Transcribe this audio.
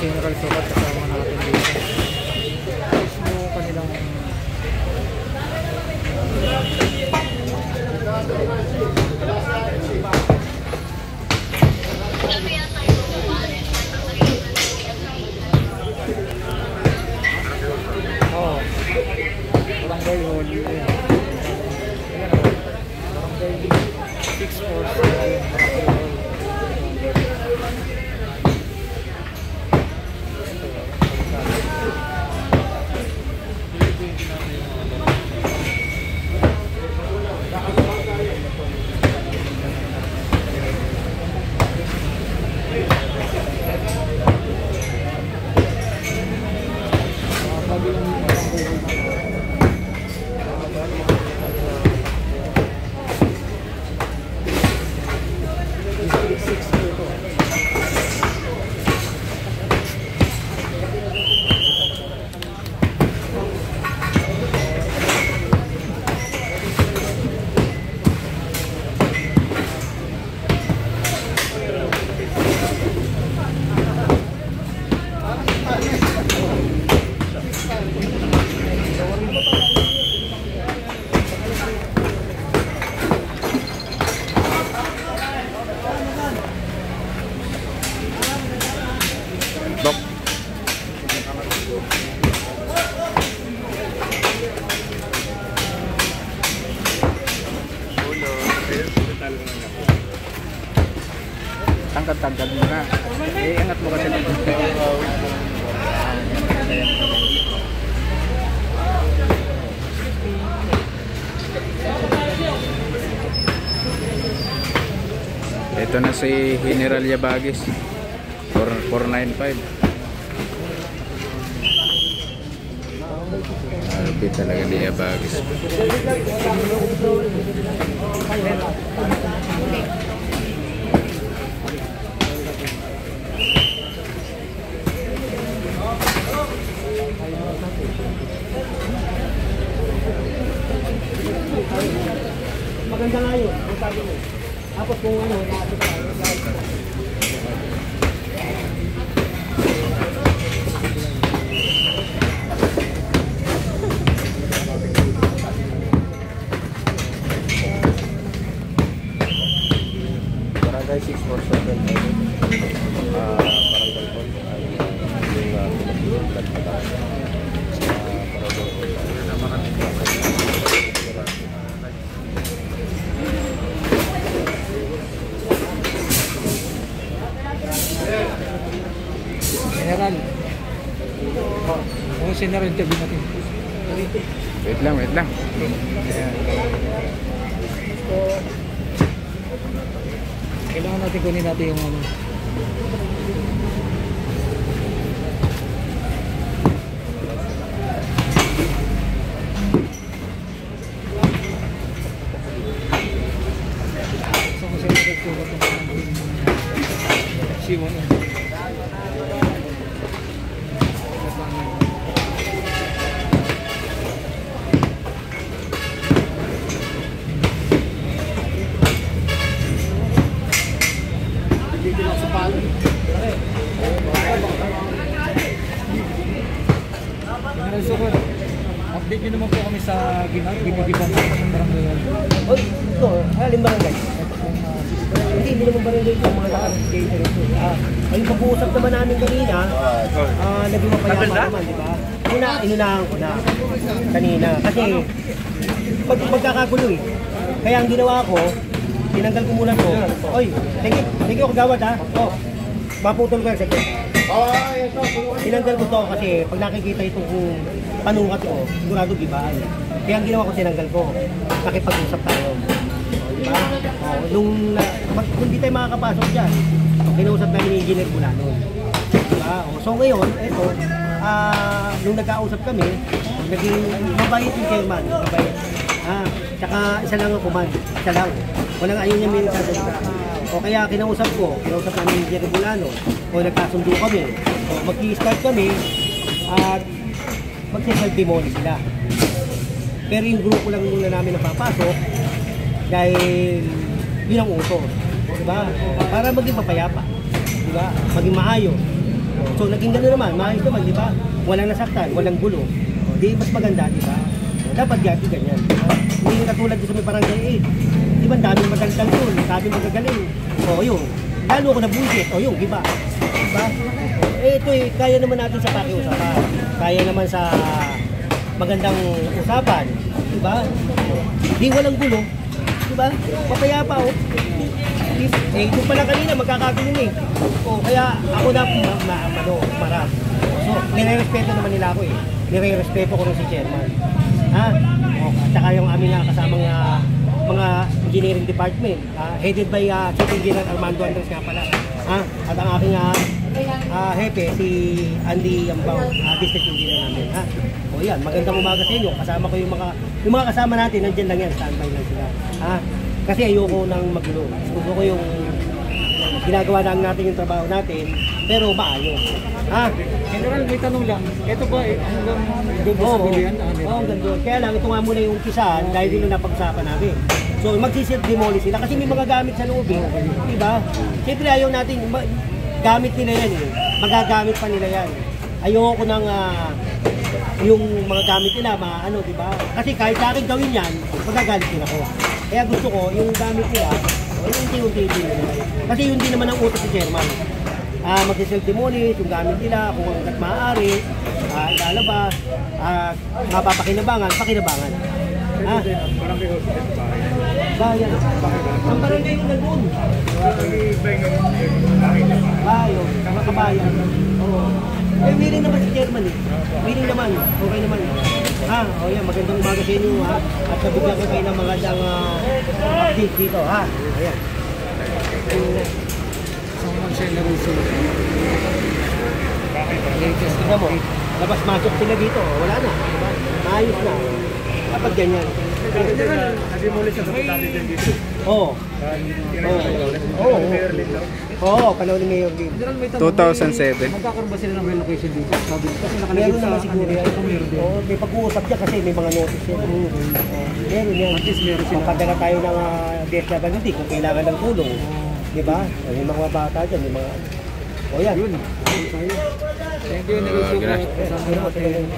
General Sukat kasama natin dito. Mismo kanilang barangay hall. Barangay 647 tangkad mo na. Iangat mo kasi ng ito na si General Yabagis 495. Albi talaga ni Yabagis. Maganda nga yun, ang sabi mo. Tapos kung ano, Barangay 647 General. Kung sino rin interview natin. Wait lang. Ayan. So, kailangan natin kunin natin yung ano. So, kung sino rin ko C1 yun. General Sukat, update nyo naman po kami sa ginagibang barangay. oh, ito, alin barangay? Hindi naman barangay ito, mga naka-cater ito. Ang pag-uusap naman namin kanina, naging mapayapa naman, di ba? Inunahan ko na kanina. Kasi, magkakagulo eh. Kaya ang ginawa ko, tinanggal ko muna to. Oy, thank you kagawad ha. Oh, maputol ko yung second. Tinanggal ko to kasi pag nakikita itong panukat ko, sigurado gibaan. Kaya ang ginawa ko, tinanggal ko. Nakipag-usap tayo. Diba? Kung hindi tayo makakapasok dyan, kinausap namin ni Engineer Bulanon. Diba? So ngayon, eto, nung nagkausap kami, naging mabait yung chairman, mabait. Tsaka isa lang ang command, isa lang. Walang ayaw niya may nagsasalita. O kaya kinausap namin ni Engineer Bulanon, o nagkasundo kami, o mag-i-start kami, at mag-self-demolish sila. Pero yung grupo lang muna namin napapasok dahil yun ang uso. Diba? Para maging mapayapa. Diba? Maging maayos. So naging gano'n naman, maayos naman, diba? Walang nasaktan, walang gulo. Di mas maganda, diba? Dapat gati ganyan. Hindi yung katulad sa may barangay 8. Diba, daming magandang doon, daming magagaling. O yun, lalo ko na bullshit. O yun, diba? Diba? Ito kaya naman natin sa pakiusapan. Kaya naman sa magandang usapan. Diba? Di walang gulo. Diba? Mapayapa o. Doon pala kanina magkakagulo eh. O kaya ako na marap. So, nire-respeto naman nila ako eh. Nire-respeto ko rin si chairman. O, at saka yung aming kasamang mga engineering department, headed by Chief Engineer Armando Andres nga pala. At ang aking hepe, si Andy Ambao, district engineer namin. O yan, magandang umaga sa inyo. Kasama ko yung mga kasama natin, nandiyan lang yan, standby lang sila. Kasi ayoko nang magulo. Gusto ko yung ginagawa lang natin yung trabaho natin, pero maayos. General, may tanong lang. Ito ba hanggang doon sa bilihan? Oo, hanggang doon. Kaya lang, ito nga muna yung umpisahan dahil din yung napag-usapan namin. So, magsiself-demolish sila kasi may mga gamit sa loob eh. Diba? Siyempre ayaw natin, gamit nila yan eh. Magagamit pa nila yan. Ayoko nang yung mga gamit nila, diba? Kasi kahit sa akin gawin yan, magagalit din ako. Kaya gusto ko, yung gamit nila, yung unti-unti nila. Kasi yun din naman ang utos ni chairman. Magsiself-demolish, yung gamit nila, kung hanggat maaari, ilalabas, mapapakinabangan, pakinabangan. Bayan. Ang barangay yung nandun. Bayo, kabayan. Oo. Willing naman si chairman eh. Willing naman, okay naman. Yan, magandang umaga sa inyo at nabigyan ko kayo ng magandang update dito Ayan. Someone siya na ruso. Tignan mo, labas-masok sila dito. Wala na. Diba? Maayos na. Dapat ganyan. Nag-demolish sa dati din dito. Oo. Oo, panahon ni Mayor Lim. General, may tanong. 2007. Magkakaroon ba sila ng relocation dito? Sabi kasi nakalagay Meron sa naman siguro yan. meron din. Oo, may pag-uusap yan kasi may mga notice yan. Meron yan. At least meron sila. Padala tayo ng DSWD kung kailangan ng tulong. Diba? May mga bata dyan, may mga... O yan. Yun. Thank you, Neruso. Gracias. Kasama natin.